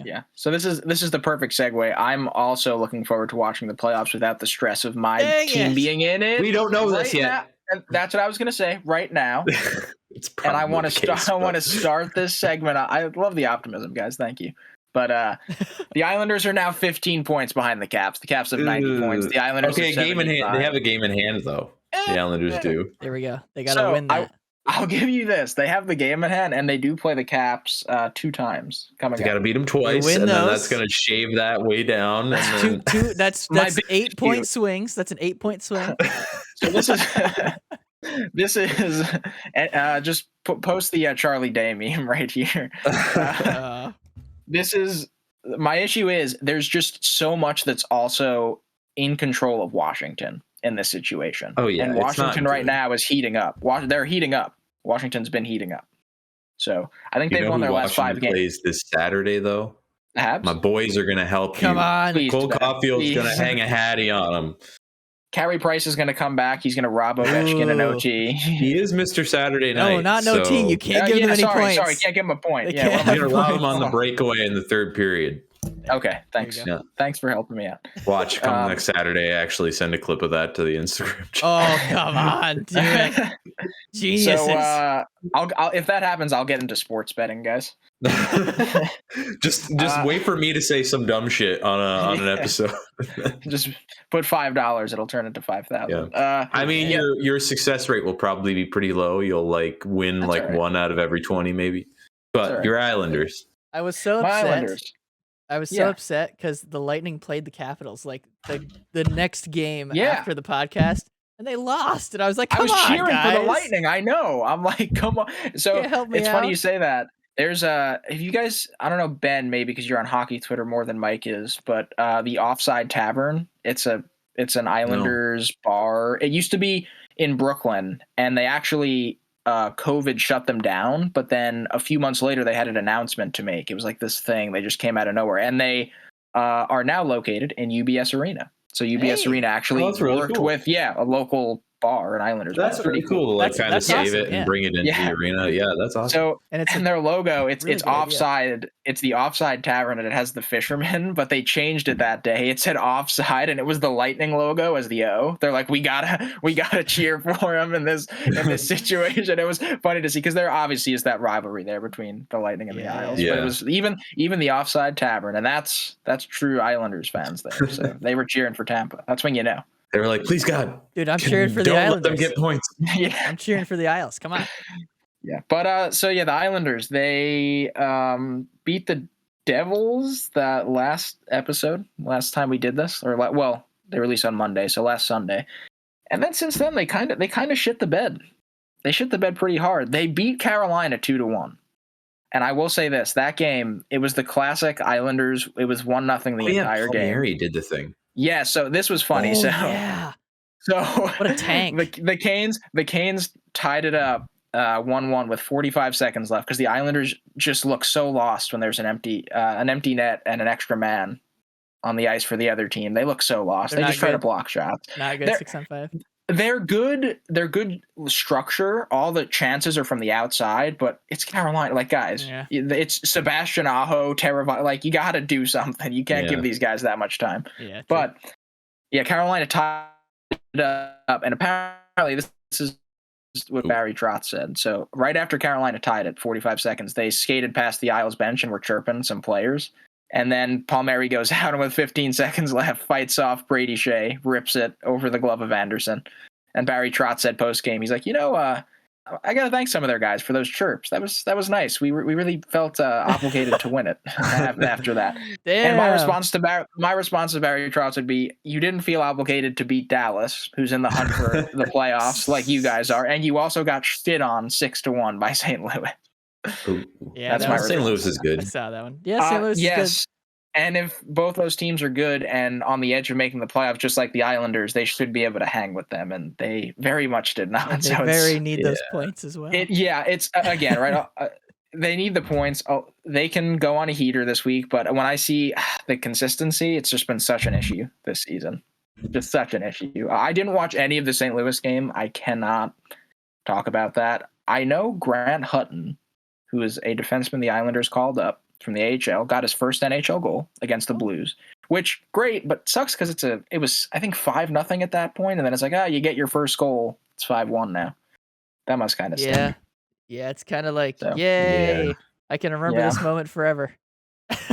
Yeah. So this is the perfect segue. I'm also looking forward to watching the playoffs without the stress of my team being in it. We don't know this yet. Now. And that's what I was going to say right now. It's and I want to start. I want to start this segment. I love the optimism, guys. Thank you. But the Islanders are now 15 points behind the Caps. The Caps have 90 points. The Islanders have 75. Game in hand. They have a game in hand, though. The Islanders do. There we go. They got to win that. I'll give you this. They have the game in hand, and they do play the Caps 2 times coming up. They got to beat them twice, and then that's going to shave that way down. And then... That's 8-point swings. That's an 8-point swing. So this is just post the Charlie Day meme right here. This is my issue is there's just so much that's also in control of Washington in this situation. Oh yeah, and Washington right now is heating up. They're heating up. Washington's been heating up. So I think they've won their last 5 games. Plays this Saturday though. Habs? My boys are gonna help you. Come on, Cole Caulfield's gonna hang a hattie on him. Carey Price is going to come back. He's going to rob Ovechkin in OT. He is Mr. Saturday night. No, not an OT. You can't give him any points. Sorry, can't give him a point. I'm going to rob him on the breakaway in the 3rd period. Okay, thanks. Yeah. Thanks for helping me out. Watch, come next Saturday, actually send a clip of that to the Instagram channel. Oh, come on, do it. Geniuses. So, I'll if that happens, I'll get into sports betting, guys. just wait for me to say some dumb shit on an episode. Just put $5, it'll turn into 5,000. Yeah. I mean, your success rate will probably be pretty low. You'll win right. 1 out of every 20 maybe. But your Islanders. I was so upset. I was so upset because the Lightning played the Capitals the next game after the podcast, and they lost. And I was like, "Come on, guys!" I was cheering for the Lightning. I know. I'm like, "Come on!" So it's funny you say that. There's if you guys, I don't know, Ben, maybe because you're on hockey Twitter more than Mike is, but the Offside Tavern. It's an Islanders bar. It used to be in Brooklyn, and they actually. COVID shut them down, but then a few months later they had an announcement to make. It was like this thing. They just came out of nowhere, and they are now located in UBS Arena. So UBS Arena actually worked with a local bar, an Islanders. That's pretty cool. Kind of save it and bring it into the arena. Yeah, that's awesome. So and it's in their logo. It's offside. Idea. It's the Offside Tavern, and it has the fisherman. But they changed it that day. It said offside, and it was the Lightning logo as the O. They're like, we gotta cheer for him in this situation. It was funny to see because there obviously is that rivalry there between the Lightning and the Isles. Yeah. But it was even the Offside Tavern, and that's true Islanders fans there. So they were cheering for Tampa. That's when you know. They were like, please, God. Dude, I'm cheering for the Islanders. Don't let them get points. I'm cheering for the Isles. Come on. Yeah. But the Islanders, they beat the Devils that last time we did this. They released on Monday, so last Sunday. And then since then, they kind of shit the bed. They shit the bed pretty hard. They beat Carolina 2-1. And I will say this, that game, it was the classic Islanders. It was 1-0 the entire game. Palmieri did the thing. Yeah, so this was funny. So what a tank. The Canes tied it up 1-1 with 45 seconds left because the Islanders just look so lost when there's an empty net and an extra man on the ice for the other team. They look so lost. They just try to block shots. Not good 6-on-5. They're good. They're good structure. All the chances are from the outside, but it's Carolina. Like, guys, it's Sebastian Aho, Teravainen. Like, you got to do something. You can't give these guys that much time. Yeah, but Carolina tied it up, and apparently this is what Barry Trotz said. So right after Carolina tied it, 45 seconds, they skated past the Isles bench and were chirping some players. And then Palmieri goes out, and with 15 seconds left, fights off Brady Shea, rips it over the glove of Anderson. And Barry Trotz said post-game, he's like, I got to thank some of their guys for those chirps. That was nice. We really felt obligated to win it after that. Damn. And my response to Barry Trotz would be, you didn't feel obligated to beat Dallas, who's in the hunt for the playoffs like you guys are, and you also got shit on 6-1 by St. Louis. Yeah, that's my St. Louis is good. I saw that one. Yeah, St. Louis is good. And if both those teams are good and on the edge of making the playoffs, just like the Islanders, they should be able to hang with them, and they very much did not. And they need those points as well. It's again right. They need the points. They can go on a heater this week, but when I see the consistency, it's just been such an issue this season. Just such an issue. I didn't watch any of the St. Louis game. I cannot talk about that. I know Grant Hutton, who is a defenseman the Islanders called up, from the AHL, got his first NHL goal against the Blues, which great, but sucks because it was I think 5-0 at that point, and then it's like, you get your first goal, it's 5-1 now. That must kind of stink. Yeah, it's kind of like, yay, I can remember this moment forever.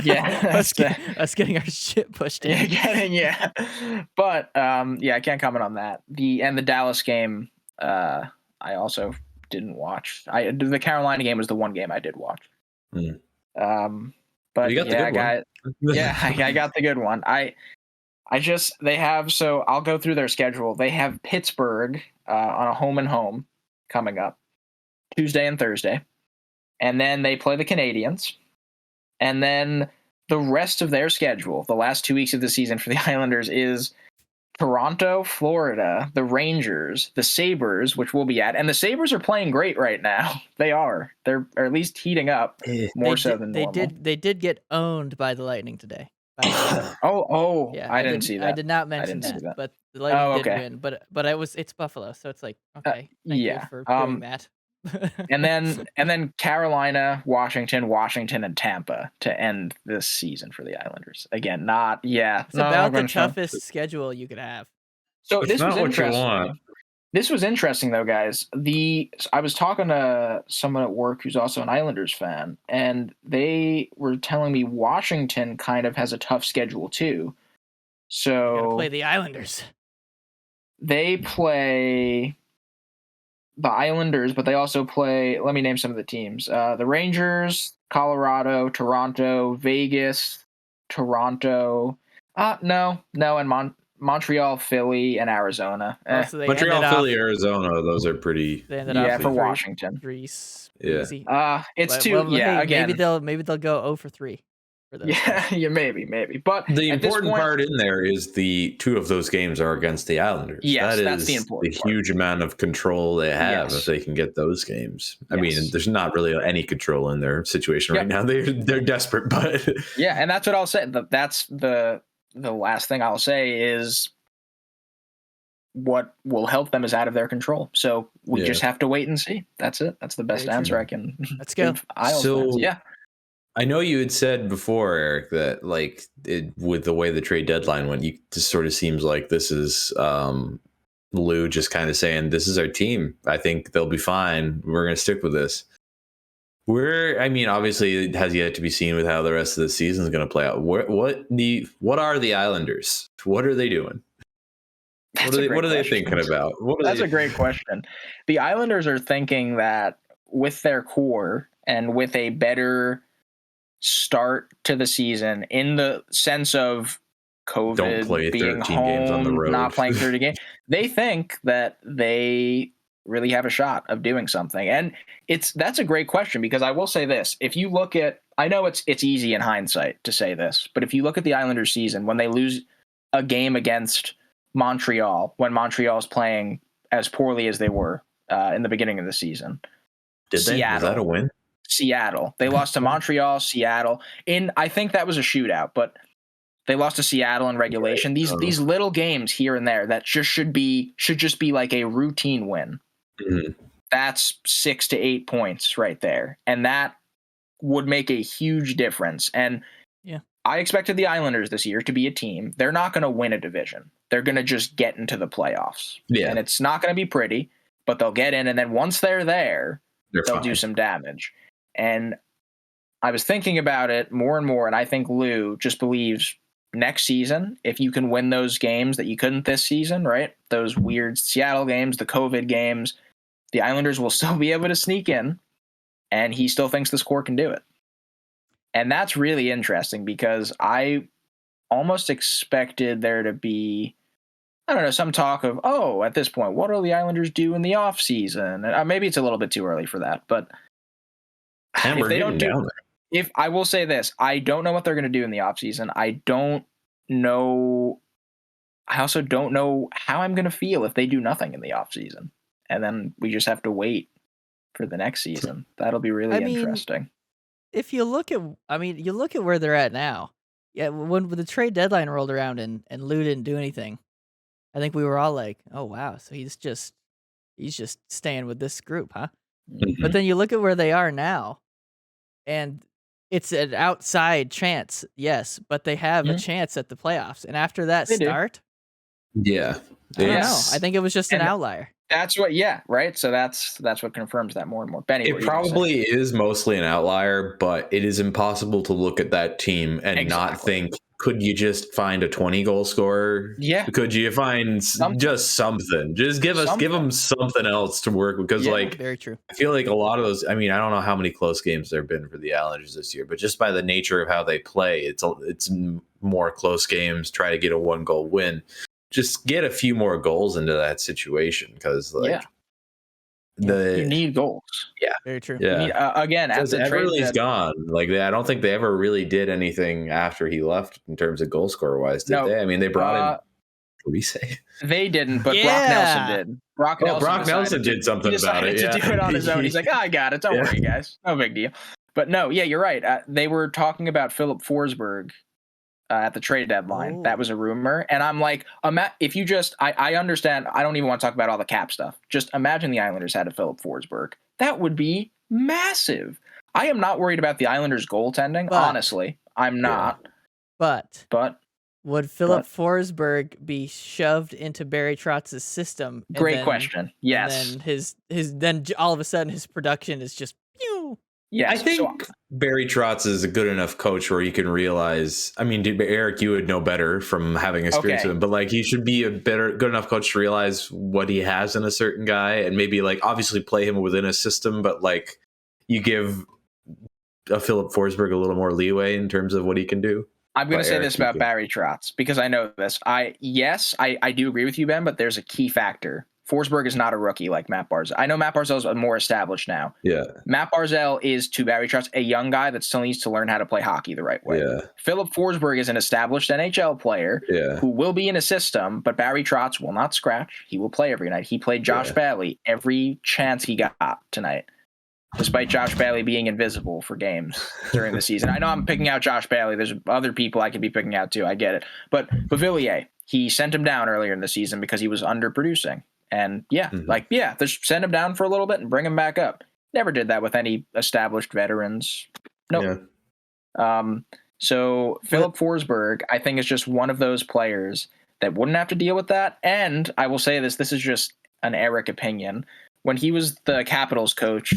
Yeah, us getting our shit pushed in. But I can't comment on that. The Dallas game, I also didn't watch. The Carolina game was the one game I did watch. But you got the good one. I got the good one. I'll go through their schedule. They have Pittsburgh on a home and home coming up Tuesday and Thursday, and then they play the Canadiens. And then the rest of their schedule, the last 2 weeks of the season for the Islanders, is Toronto, Florida, the Rangers, the Sabres, which we'll be at. And the Sabres are playing great right now. They are. They're at least heating up more so than normal. They did get owned by the Lightning today. Yeah, I didn't see that. I did not mention that, but the Lightning did win. But it's Buffalo, so it's like, okay, thank you for doing that. and then Carolina, Washington, and Tampa to end this season for the Islanders. Again, it's about the toughest schedule you could have. So this was interesting. This was interesting though, guys. I was talking to someone at work who's also an Islanders fan, and they were telling me Washington kind of has a tough schedule too. So you gotta play the Islanders. They play the Islanders, but they also play, let me name some of the teams. The Rangers, Colorado, Toronto, Vegas, Toronto. And Montreal, Philly, and Arizona. So Montreal, Philly, Arizona, those are pretty. For Washington. Greece. It's two. Again, maybe they'll go 0 for 3. Maybe. But the important part in there is the 2 of those games are against the Islanders. Yes, that's the important part. Huge amount of control they have if they can get those games. I mean, there's not really any control in their situation right now. They're desperate, but and that's what I'll say. That's the last thing I'll say is what will help them is out of their control. So we just have to wait and see. That's it. That's the best answer I can. Let's go. I know you had said before, Eric, that with the way the trade deadline went, you just sort of seems like this is Lou just kind of saying, this is our team. I think they'll be fine. We're going to stick with this. Obviously it has yet to be seen with how the rest of the season is going to play out. What are the Islanders? What are they doing? What are they thinking about? That's a great question. The Islanders are thinking that with their core and with a better start to the season, in the sense of COVID, don't play being 13 home, games on the road, not playing 30 games, they think that they really have a shot of doing something. And that's a great question, because I will say this: if you look at, I know it's easy in hindsight to say this, but if you look at the Islanders season, when they lose a game against Montreal, when Montreal's playing as poorly as they were in the beginning of the season, was that a win? Seattle. They lost to Montreal, Seattle. I think that was a shootout, but they lost to Seattle in regulation. These little games here and there that should just be like a routine win. Mm-hmm. That's 6 to 8 points right there, and that would make a huge difference. And I expected the Islanders this year to be a team. They're not going to win a division. They're going to just get into the playoffs. And it's not going to be pretty, but they'll get in, and then once they're there, they'll do some damage. And I was thinking about it more and more, and I think Lou just believes next season, if you can win those games that you couldn't this season, right? Those weird Seattle games, the COVID games, the Islanders will still be able to sneak in, and he still thinks this core can do it. And that's really interesting, because I almost expected there to be, I don't know, some talk of, at this point, what will the Islanders do in the offseason? And maybe it's a little bit too early for that, but if they don't do, if I will say this, I don't know what they're going to do in the offseason. I also don't know how I'm going to feel if they do nothing in the offseason. And then we just have to wait for the next season. That'll be really interesting. If you look at, where they're at now. Yeah, when the trade deadline rolled around and Lou didn't do anything, I think we were all like, oh wow, so he's just staying with this group, huh? Mm-hmm. But then you look at where they are now, and It's an outside chance, yes, but they have a chance at the playoffs. And after that start, yeah, I don't know. I think it was just an outlier. That's what, right? So that's what confirms that more and more. Benny, it probably is mostly an outlier, but it is impossible to look at that team and not think, could you just find a 20-goal scorer? Yeah. Could you find just something? Just give them something else to work with. Because very true. I feel like a lot of those, I mean, I don't know how many close games there have been for the Islanders this year, but just by the nature of how they play, it's more close games, try to get a 1-goal win. Just get a few more goals into that situation, because you need goals. Yeah, very true. Yeah, you need, again, after Everly's gone. Like, I don't think they ever really did anything after he left in terms of goal scorer wise, did they? I mean, they brought in Parise. They didn't, but Brock Nelson did. Brock Nelson did something about it. To do it on his own. He's like, I got it. Don't worry, guys. No big deal. But no, you're right. They were talking about Filip Forsberg at the trade deadline. That was a rumor. And I'm like, if you just, I understand. I don't even want to talk about all the cap stuff. Just imagine the Islanders had a Filip Forsberg. That would be massive. I am not worried about the Islanders goaltending. Honestly, I'm not. But would Filip Forsberg be shoved into Barry Trotz's system? Great question. Yes. And then all of a sudden his production is just pew. Yes. I think Barry Trotz is a good enough coach where you can realize, I mean, Eric, you would know better from having experience with him, but like, he should be a good enough coach to realize what he has in a certain guy, and maybe like obviously play him within a system, but like you give a Filip Forsberg a little more leeway in terms of what he can do. I'm going to say this about Barry Trotz because I know this. I do agree with you, Ben, but there's a key factor. Forsberg is not a rookie like Matt Barzal. I know Matt Barzal is more established now. Yeah. Matt Barzal is, to Barry Trotz, a young guy that still needs to learn how to play hockey the right way. Yeah. Filip Forsberg is an established NHL player who will be in a system, but Barry Trotz will not scratch. He will play every night. He played Josh Bailey every chance he got tonight, despite Josh Bailey being invisible for games during the season. I know I'm picking out Josh Bailey. There's other people I could be picking out too. I get it. But Villiers, he sent him down earlier in the season because he was underproducing. And just send him down for a little bit and bring him back up. Never did that with any established veterans. Nope. Yeah. So Filip Forsberg, I think, is just one of those players that wouldn't have to deal with that. And I will say this is just an Eric opinion. When he was the Capitals coach,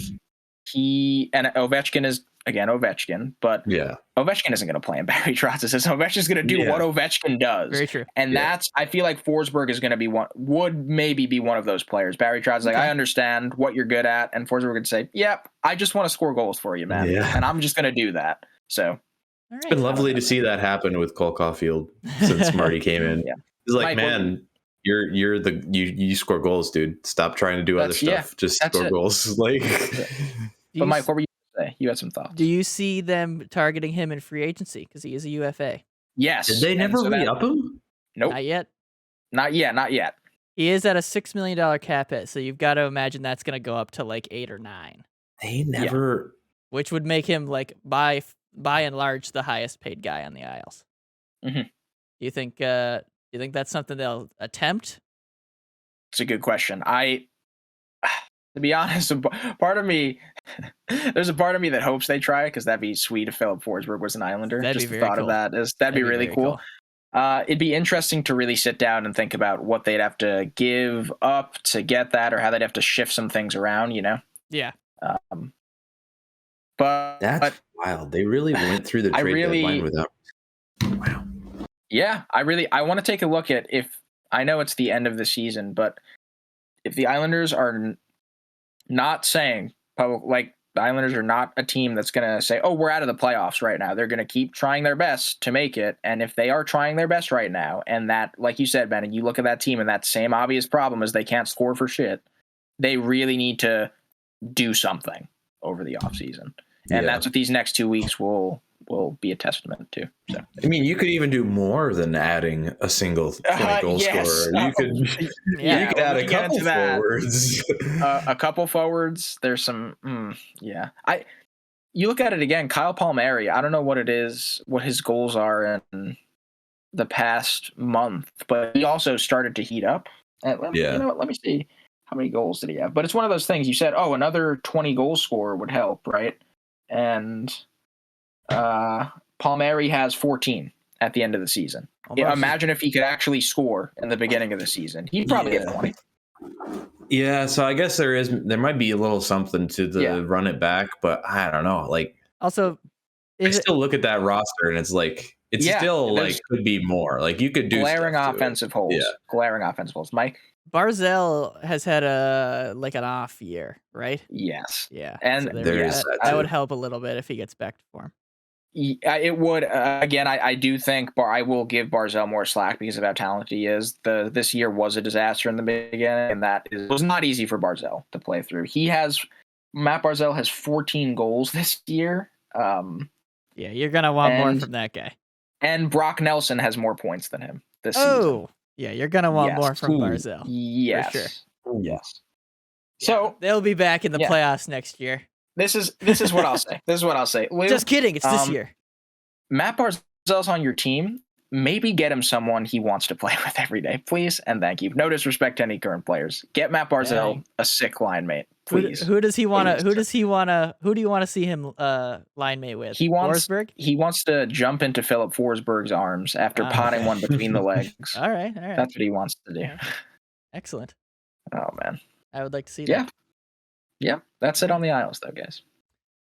Ovechkin is, again, Ovechkin, but Ovechkin isn't going to play in Barry Trotz's system. Ovechkin's going to do what Ovechkin does. Very true. And I feel like Forsberg is going to be would maybe be one of those players. Barry Trotz is like, I understand what you're good at. And Forsberg would say, I just want to score goals for you, man. Yeah. And I'm just going to do that. So it's been lovely to see that happen with Cole Caulfield since Marty came in. He's like, man, you score goals, dude. Stop trying to do other stuff. Just score goals. Like, but Mike, what were you say? You had some thoughts. Do you see them targeting him in free agency because he is a UFA? Yes. Did they never re-up him? Nope. Not yet. He is at a $6 million cap hit, so you've got to imagine that's going to go up to like 8 or 9. They never, which would make him like by and large the highest paid guy on the Isles. Mm-hmm. You think that's something they'll attempt? It's a good question. To be honest, there's a part of me that hopes they try, because that'd be sweet if Filip Forsberg was an Islander. Just the thought of that that'd be really cool. It'd be interesting to really sit down and think about what they'd have to give up to get that, or how they'd have to shift some things around, Yeah. But that's wild. They really went through the trade deadline without. Wow. Yeah, I want to take a look at I know it's the end of the season, but if the Islanders are not saying the Islanders are not a team that's going to say, oh, we're out of the playoffs right now. They're going to keep trying their best to make it. And if they are trying their best right now, and that, like you said, Ben, and you look at that team and that same obvious problem is they can't score for shit, they really need to do something over the offseason. And that's what these next 2 weeks will be a testament to. So, I mean, you could even do more than adding a single 20-goal scorer. You could add a couple forwards. A couple forwards. There's some. You look at it again. Kyle Palmieri. I don't know what it is, what his goals are in the past month, but he also started to heat up. Let me see how many goals did he have. But it's one of those things. You said, oh, another 20-goal scorer would help, right? And Palmieri has 14 at the end of the season. Imagine if he could actually score in the beginning of the season. He'd probably get 20. Yeah, so I guess there might be a little something to the run it back, but I don't know. Like, also, I still look at that roster and it's like still like could be more. Like you could do glaring offensive holes. Yeah. Glaring offensive holes. Mike? Barzal has had an off year, right? Yes. Yeah. And so that would help a little bit if he gets back to form. It would. Again, I do think I will give Barzal more slack because of how talented he is. This year was a disaster in the beginning, and was not easy for Barzal to play through. Matt Barzal has 14 goals this year. Yeah, you're going to want more from that guy. And Brock Nelson has more points than him this season. Yeah, you're going to want more from Barzal. Yes. For sure. Yes. Yeah, so they'll be back in the playoffs next year. This is what I'll say. This is what I'll say. Lou, just kidding. It's this year. Matt Barzal's on your team. Maybe get him someone he wants to play with every day, please, and thank you. No disrespect to any current players. Get Matt Barzal a sick line mate, please. Who does he want to? Who do you want to see him line mate with? Forsberg? He wants to jump into Filip Forsberg's arms after potting one between the legs. All right. That's what he wants to do. Yeah. Excellent. Oh man, I would like to see that. Yeah. That's it on the Isles, though, guys.